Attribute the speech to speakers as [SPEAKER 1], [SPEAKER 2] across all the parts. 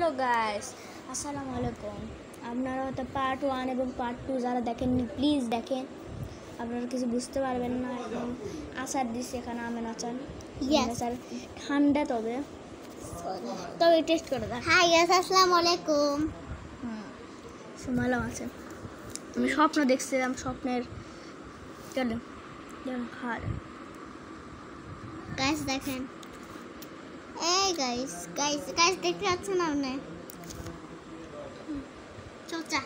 [SPEAKER 1] Hello guys, আসসালামু আলাইকুম। আপনারা হয়তো পার্ট 1 এবং পার্ট 2 যারা দেখেননি প্লিজ দেখেন, আপনারা কিছু বুঝতে পারবেন না। এবং আচার দিচ্ছে এখানে, আমের আচার। আচার ঠান্ডা, তবে টেস্ট করে দেখ।
[SPEAKER 2] হাই গাইস, আসসালামু আলাইকুম।
[SPEAKER 1] ভালো আছে। আমি স্বপ্ন দেখছিলাম, স্বপ্নের চলো খাওয়া
[SPEAKER 2] গাইস দেখেন, এই গাইস গাইস গাইস দেখতে পাচ্ছেন আপনি? চোচা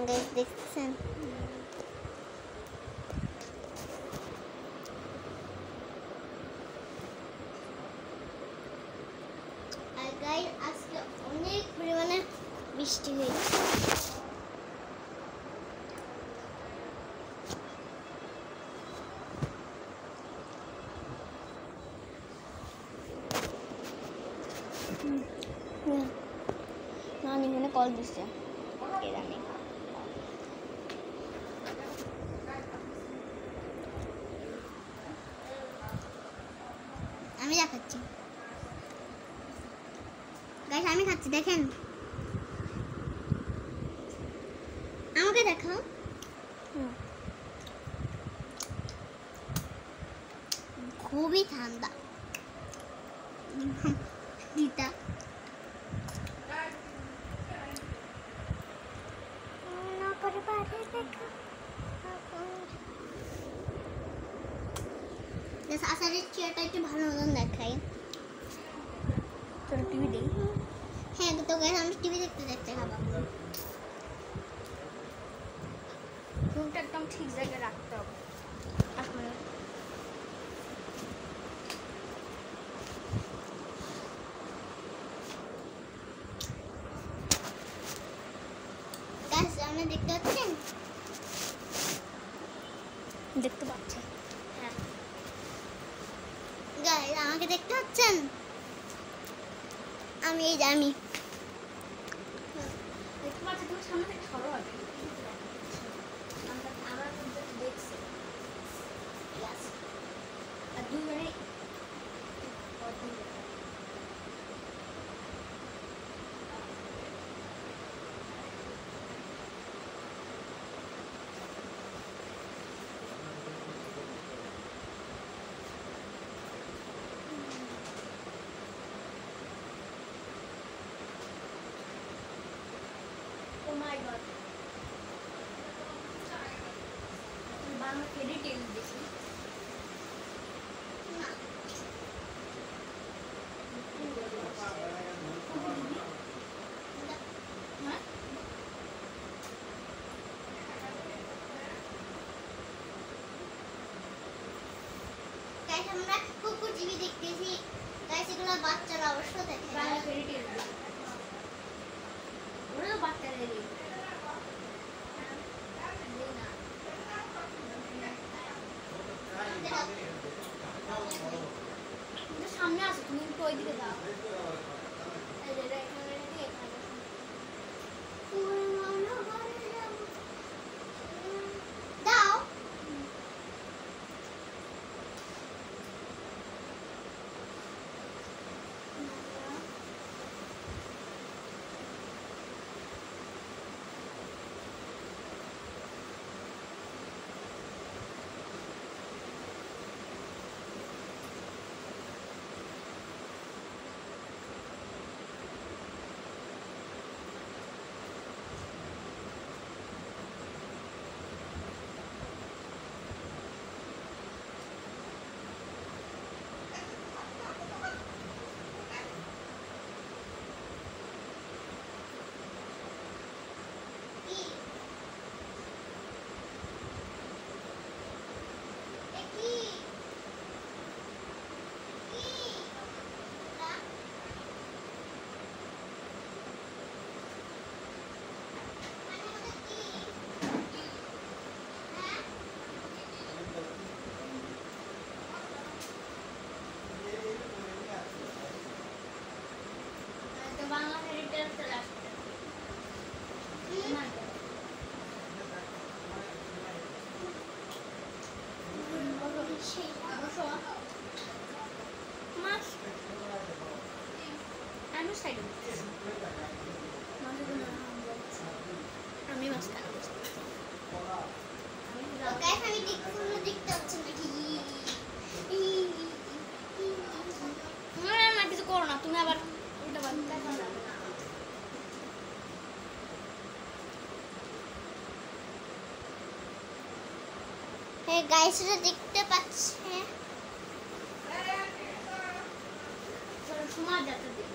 [SPEAKER 2] গাইস দেখতেছেন? আর গাইস আজকে অনেক পরিমাণে বৃষ্টি হয়েছে।
[SPEAKER 1] নানি মনে কল দিচ্ছে, জানি
[SPEAKER 2] আমি দেখাচ্ছি গাইস, আমি খাচ্ছি দেখেন, আমাকে দেখাও। খুবই ঠান্ডা দিতা। আচারের চেয়ারটা একটু ভালো মতন দেখাই।
[SPEAKER 1] তোরা টিভি দেই।
[SPEAKER 2] হ্যাঁ তো গাইস, আমি টিভি দেখতে দেখতে খাবো।
[SPEAKER 1] ফোনটা একদম ঠিক জায়গায় রাখতে হবে।
[SPEAKER 2] গাইস আপনি দেখতে পাচ্ছেন?
[SPEAKER 1] দেখতে পাচ্ছি।
[SPEAKER 2] হ্যাঁ গাইস, আমাকে দেখতে পাচ্ছেন? আমি এই জানি
[SPEAKER 1] দেখতে পাচ্ছি, তুমি সামনে থেকে সরো আগে। আমরা দেখছি আর দুজনে Oh my god. বাংলা ফেরি টেল দেখি।
[SPEAKER 2] গাইস আমরা কুকুর টিভি দেখতেছি। গাইস এগুলো বাচ্চারা অবশ্য দেখে।
[SPEAKER 1] বাংলা ফেরি টেল ওরা তো বাচ্চাদের সামনে আসো, তুমি একটু ওইদিকে দাও।
[SPEAKER 2] দাও এই গাইসরা দেখতে পাচ্ছে চলো সময় যাতে দিই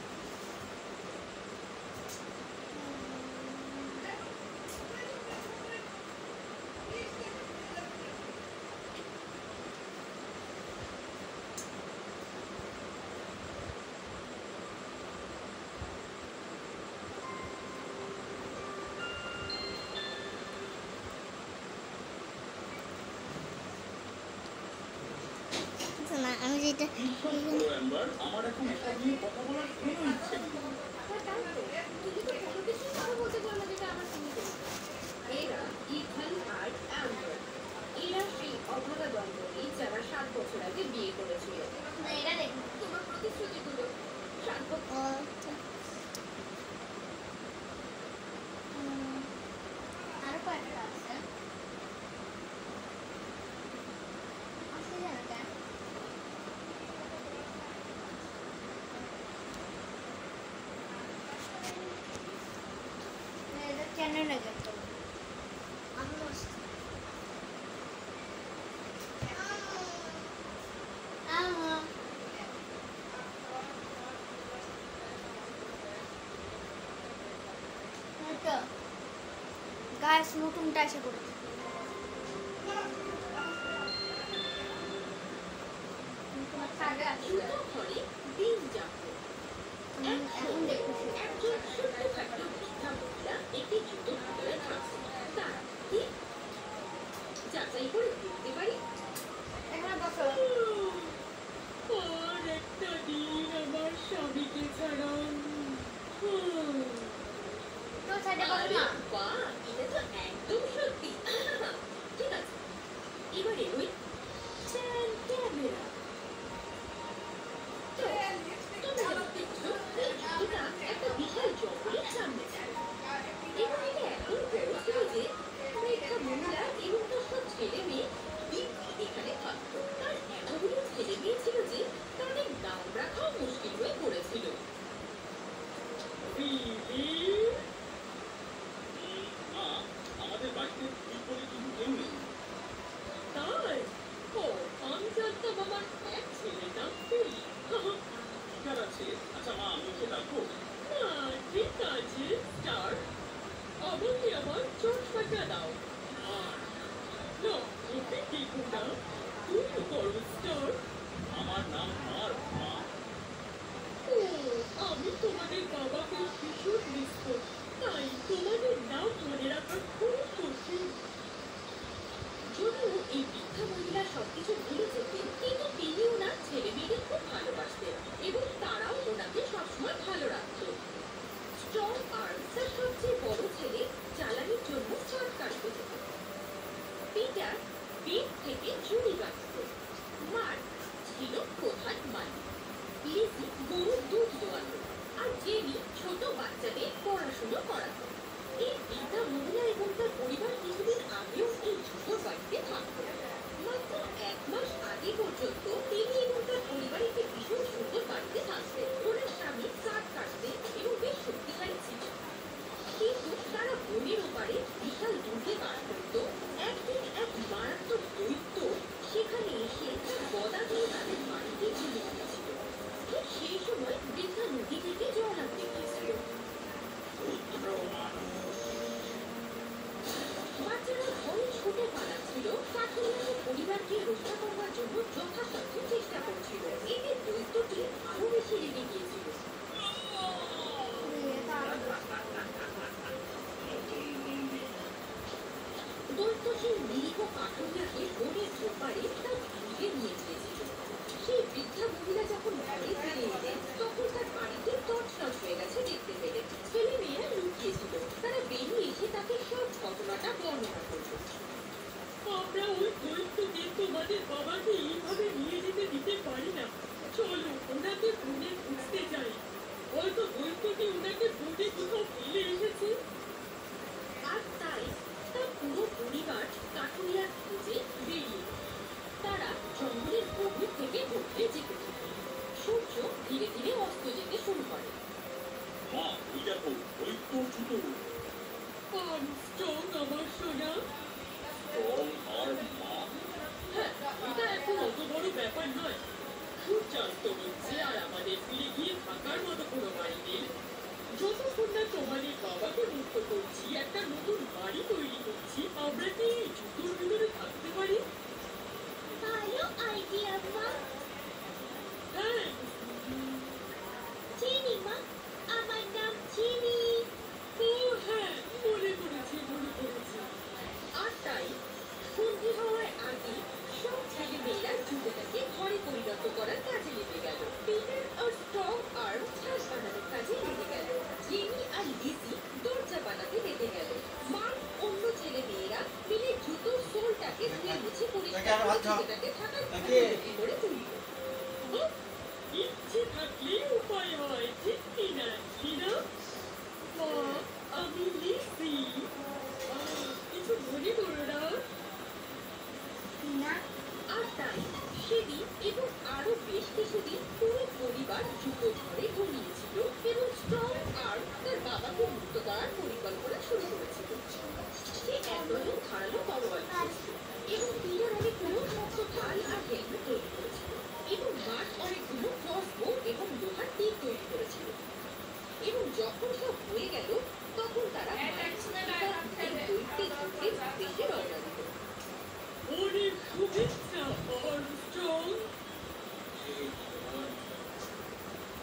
[SPEAKER 2] না আমি যেটা
[SPEAKER 3] আমার এখন এসব নিয়ে কথা বলার কোনো ইচ্ছে নেই।
[SPEAKER 4] এরা ইথান আর অ্যাম্বার। এরা সেই অভাগা দম্পতি যারা 7 বছর আগে বিয়ে করেছিল।
[SPEAKER 2] না এটা দেখো
[SPEAKER 4] তোমার প্রতিশ্রুতিগুলো 7 বছর
[SPEAKER 2] আরো কয়েকটা আছে আসলে জানো কেন এটা চ্যানেল আগে আমি
[SPEAKER 1] গাইস নতুনটা এসে পড়েছে।
[SPEAKER 4] জুতো ঘরে দিন যাপন।
[SPEAKER 2] এখন দেখো
[SPEAKER 4] একজন ছোট্টখাটো বৃদ্ধা মহিলা একটি জুতো ভিতরে থাকছে। তারা কি যাচাই করে দেখতে পারি?
[SPEAKER 1] এখানে বসো।
[SPEAKER 4] আর একটা দিন আমার স্বামীকে ছাড়া
[SPEAKER 1] তো সাইডে বসো
[SPEAKER 4] আরে
[SPEAKER 1] না।
[SPEAKER 4] বাহ, এটা তো একদম সত্যি। ঠিক আছে, এবারে ওই ক্যামেরা। তো, তোমরা যখন দেখছো, এই জুতোটা একটা বিশাল জঙ্গলের সামনে যায়। এবং এটা এত বড় ছিল যে একটা মহিলা এবং তার সব ছেলে মেয়ে দিব্যি এখানে থাকতো। তার এতগুলো ছেলে মেয়ে ছিল যে তাদের নাম রাখাও মুশকিল হয়ে পড়েছিল।
[SPEAKER 3] মা, আমাদের বাড়িতে বিয়ে করে কিন্তু কেউ নেই।
[SPEAKER 4] তাই? ও, আমি জানতাম আমার এক ছেলের নাম তুলি।
[SPEAKER 3] ঠিকার আছে। আচ্ছা মা, আমি ওকে ডাকবো?
[SPEAKER 4] না, ঠিক আছে, স্টার। আমাকে আমার চশমাটা দাও। না, ওকে দেখো না। তুমি করো স্টার।
[SPEAKER 3] আমার নাম মার্ক, মা।
[SPEAKER 4] ও, আমি তোমাদের বাবাকে ভীষণ মিস করি। তাই তোমাদের নাম মনে রাখা খুব কঠিন। যদিও এই বৃদ্ধা মহিলা সবকিছু ভুলে যেতেন, কিন্তু তিনি ওনার ছেলে মেয়েদের খুব ভালোবাসতেন এবং তারাও ওনাকে সবসময় ভালো রাখত। স্ট্রং আর্মস তার সবচেয়ে বড় ছেলে জ্বালানির জন্য চাট কাটতে যেত। পিটার বেড থেকে চুড়ি কাটত। মার্ক ছিল প্রধান মালিক। লিজি গরুর দুধ দোয়াত। আর জেনি ছোট বাচ্চাদের পড়াশুনো করাতো। এই বৃদ্ধা মহিলা এবং তার পরিবার কিছুদিন আগেও এই ছোট বাড়িতে থাকতো। মাত্র 1 মাস আগে পর্যন্ত তিনি এবং তার পরিবার একটি ভীষণ সুন্দর বাড়িতে থাকতেন। ওনার স্বামী কাঠ কাটতেন এবং বেশ শক্তিশালী ছিল। কিন্তু তারা বনের ওপারে বিশাল দুর্গে বাস করত। একদিন এক মারাত্মক দৈত্য সেখানে এসে তার গদা দিয়ে তাদের বাড়িতে ঝুলে গিয়েছিল। ঠিক সেই সময় বৃদ্ধা নদী থেকে জল আনতে গিয়েছিল। বাচ্চারা ভয়ে ছুটে পালাচ্ছিল। কাঠুরিয়াদের পরিবারকে রক্ষা করবার জন্য যথাসাধ্য চেষ্টা করছিল। এতে দৈত্যটি আরো বেশি রেগে গিয়েছিল। দৈত্য সেই নিরীহ কাঠুরিয়াকে বনের ওপারে তার ভিড়ে নিয়ে গিয়েছিল। সেই বৃদ্ধা মহিলা যখন বাড়ি ফিরে এলেন, তখন তার বাড়িতে তছনছ হয়ে গেছে দেখতে পেলেন। ছেলে মেয়েরা লুকিয়েছিল। তারা বেরিয়ে এসে তাকে সব ঘটনাটা বর্ণনা করল। আমরা ওই দৈত্যকে তোমাদের বাবাকে এইভাবে নিয়ে যেতে দিতে পারি না। চলো ওনাকে বনে খুঁজতে যাই। হয়তো দৈত্যটি ওনাকে বনে কোথাও ফেলে এসেছে। আর তাই তার পুরো পরিবার কাঠুরিয়ার খুঁজে বেরিয়ে এলো। তারা জঙ্গলের গভীর থেকে গভীরে যেতে থাকে। সূর্য ধীরে ধীরে অস্ত যেতে শুরু করে।
[SPEAKER 3] মা, ওই দেখো, দৈত্য জুতো।
[SPEAKER 4] ছেলেটাকে থাকার উপযোগী করে তুলল। ইচ্ছে থাকলে উপায় হয়, ঠিক কিনা টিনা? মা, আমি লিখছি। কিছু মনে করো না।
[SPEAKER 2] না
[SPEAKER 4] আর তাই সেদিন এবং আরো বেশ কিছুদিন পুরো পরিবার জুতো ঘরে ঘুমিয়েছিল এবং স্ট্রং আর তার বাবাকে মুক্ত করার পরিকল্পনা শুরু করেছিল। সে একদম ধারালো তরোয়াল নিয়েছিল এবং তীরের অনেকগুলো শক্ত ঢাল আর হেলমেট তৈরি করেছিল এবং মাঠ অনেকগুলো ক্রসবো এবং লোহার তীর তৈরি করেছিল। এবং যখন সব হয়ে গেল তখন তারা দৈত্যের উদ্দেশ্যে রওনা দিল। অনেক শুভেচ্ছা আর্মস্ট্রং।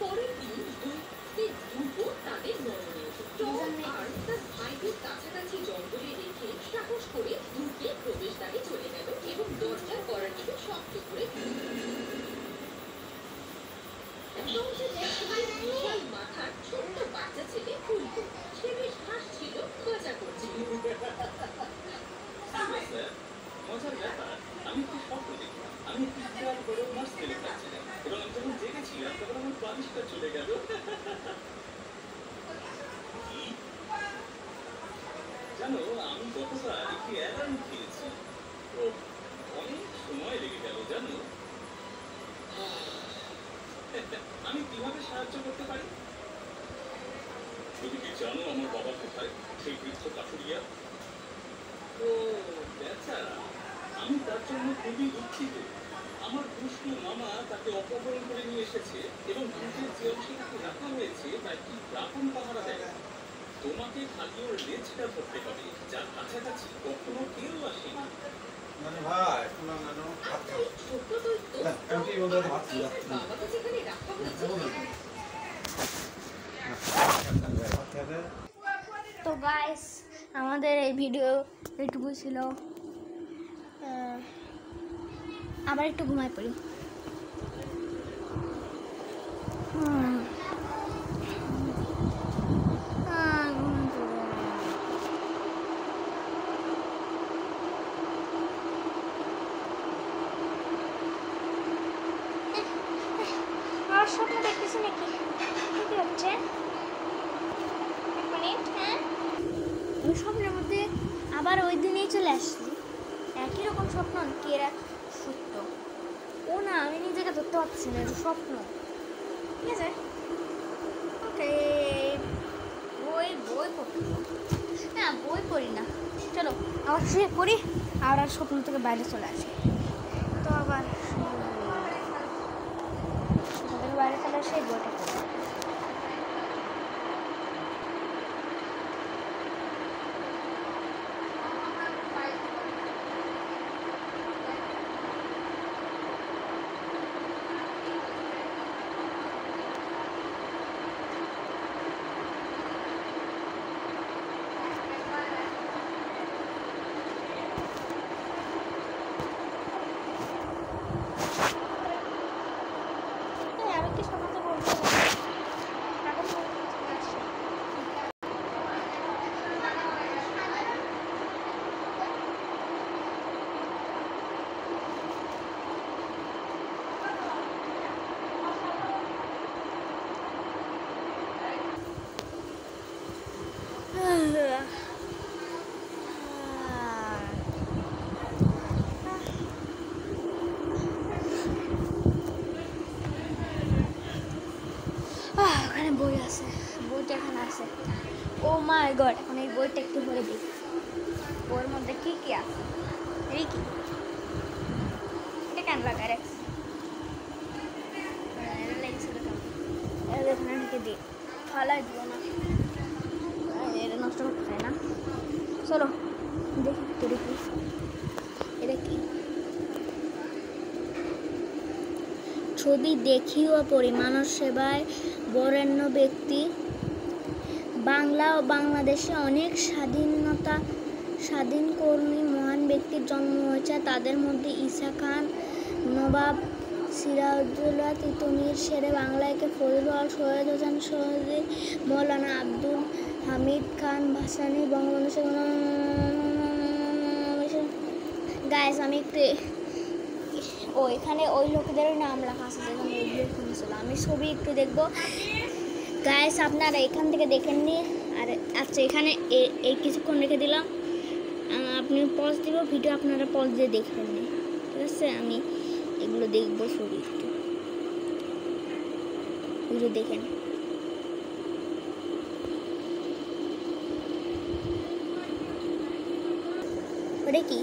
[SPEAKER 4] পরের দিন দৈত্যের দুটো তাদের নরনে স্ট্রং আর তার ভাইদের কাছাকাছি জঙ্গলে রেখে সাহস করে দুটি প্রবেশদ্বারে চলে গেল এবং দরজার কড়াটিকে শক্ত করে বিশাল মাথার ছোট্ট বাচ্চা ছেলে খুলল। সে বেশ হাসছিল, মজা করছিল।
[SPEAKER 3] স্যার, মজার ব্যাপার, আমি একটি স্বপ্ন দেখলাম। আমি একটি বিরাট বড় মাছ ফেলে খাচ্ছিলাম এবং আমি যখন জেগেছিলাম তখন আমার বালিশটা চলে গেল। কি? জানো, আমি গতবার একটি অ্যালার্ম খেয়েছি। ও অনেক সময় লেগে গেল জানো। আমি কিভাবে সাহায্য করতে পারি? তুমি কি জানো আমার বাবা কোথায়? সেই বৃদ্ধ কাঠুরিয়া। ও বেচারা, আমি তার জন্য খুবই দুঃখিত। আমার দুষ্টু মামা তাকে অপহরণ করে নিয়ে এসেছে এবং দুধের যে অংশে তাকে রাখা হয়েছে তা একটি প্রাপণ পাহারা দেয়। তোমাকে খালি ওর লেজটা ধরতে হবে, যার কাছাকাছি কখনো কেউ আসেনি।
[SPEAKER 5] মানে ভাই শোনা না
[SPEAKER 4] আচ্ছা, এই ছোট্ট দৈত্য
[SPEAKER 5] এমপি বন্ধু ভাত
[SPEAKER 4] বাবাকে যেখানে রাখা হয়েছে
[SPEAKER 1] তো গাইস, আমাদের এই ভিডিও এইটুকু ছিল। আবার একটু ঘুমাই পড়ি। আমার স্বপ্ন দেখতেছি নাকি? কি হচ্ছে? এক মিনিট। হ্যাঁ, আমি স্বপ্নের মধ্যে আবার ওই দিনেই চলে আসছি। একই রকম স্বপ্ন, কি এরা সত্য? ও না, আমি নিজেকে ধরতে পারছি না, এটা স্বপ্ন। ঠিক আছে, ওকে। বই পড়ি না, বই পড়ি না। চলো আবার শুয়ে পড়ি আর স্বপ্ন থেকে বাইরে চলে আসি। তো আবার বাইরে চলে আসে বইটা পড়ি। আমি কি শোনাতে বলবো? এখন চলে আসি। ওখানে বই আছে, বইটা এখানে আছে। ও মাই গড, এখন এই বইটা একটু পড়ে দিই। বইয়ের মধ্যে কি কি আছে? এই কি এটা কেন লাগায় রাখছি? এটা লেগেছিল কেন? এটা এখানে ঢেকে দিই, ফালাই দিও না, এটা নষ্ট করতে চাই না। চলো দেখি একটু দেখি এটা কি। ছবি দেখিও পড়ি। মানব সেবায় বরেণ্য ব্যক্তি। বাংলা ও বাংলাদেশে অনেক স্বাধীন কর্মী মহান ব্যক্তির জন্ম হয়েছে। তাদের মধ্যে ঈসা খান, নবাব সিরাজউদ্দৌলা, তিতুমির, শেরে বাংলাকে ফজলুল হক, সৈয়দ হোসেন সৈয়দ, মৌলানা আব্দুল হামিদ খান ভাসানী, বঙ্গবন্ধু শেখ। গাইস, আমি একটু ও এখানে ওই লোকেদের নাম লেখা আছে যেখানে এগুলো শুনছিল। আমি ছবি একটু দেখবো গাইস, আপনারা এখান থেকে দেখেননি। আর আচ্ছা এখানে এই কিছুক্ষণ রেখে দিলাম, আপনি পজ দিব ভিডিও, আপনারা পজ দিয়ে দেখবেন না, ঠিক আছে? আমি এগুলো দেখবো ছবি একটু, ভিডিও দেখেন। ওটা কি?